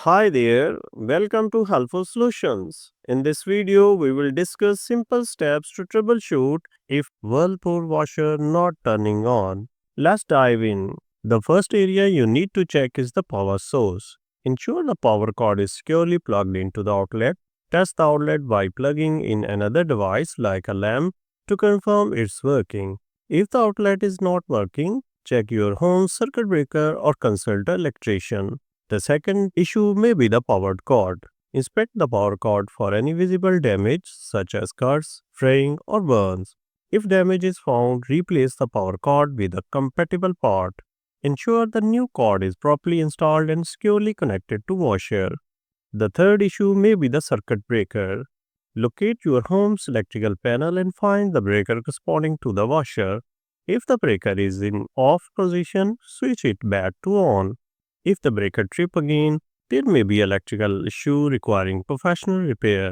Hi there, welcome to Helpful Solutions. In this video, we will discuss simple steps to troubleshoot if Whirlpool washer not turning on. Let's dive in. The first area you need to check is the power source. Ensure the power cord is securely plugged into the outlet. Test the outlet by plugging in another device like a lamp to confirm it's working. If the outlet is not working, check your home circuit breaker or consult an electrician. The second issue may be the powered cord. Inspect the power cord for any visible damage such as cuts, fraying, or burns. If damage is found, replace the power cord with a compatible part. Ensure the new cord is properly installed and securely connected to washer. The third issue may be the circuit breaker. Locate your home's electrical panel and find the breaker corresponding to the washer. If the breaker is in off position, switch it back to on. If the breaker trip again, there may be electrical issue requiring professional repair.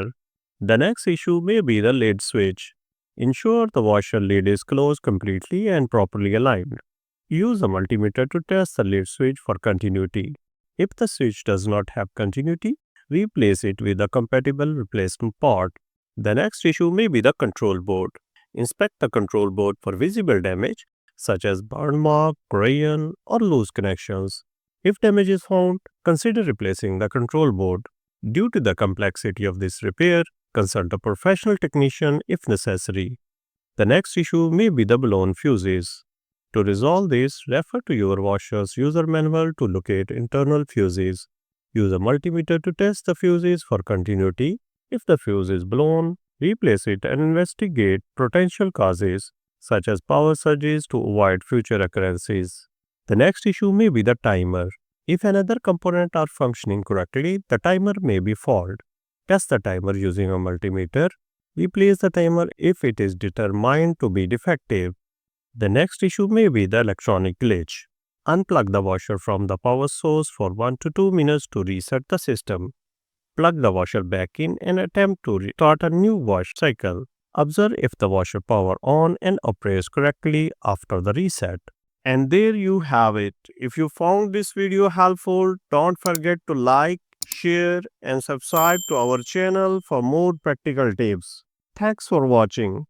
The next issue may be the lid switch. Ensure the washer lid is closed completely and properly aligned. Use a multimeter to test the lid switch for continuity. If the switch does not have continuity, replace it with a compatible replacement part. The next issue may be the control board. Inspect the control board for visible damage such as burn mark, crayon, or loose connections. If damage is found, consider replacing the control board. Due to the complexity of this repair, consult a professional technician if necessary. The next issue may be the blown fuses. To resolve this, refer to your washer's user manual to locate internal fuses. Use a multimeter to test the fuses for continuity. If the fuse is blown, replace it and investigate potential causes such as power surges to avoid future occurrences. The next issue may be the timer. If another component are functioning correctly, the timer may be fault. Test the timer using a multimeter. Replace the timer if it is determined to be defective. The next issue may be the electronic glitch. Unplug the washer from the power source for 1 to 2 minutes to reset the system. Plug the washer back in and attempt to start a new wash cycle. Observe if the washer power on and operates correctly after the reset. And there you have it. If you found this video helpful, don't forget to like, share, and subscribe to our channel for more practical tips. Thanks for watching.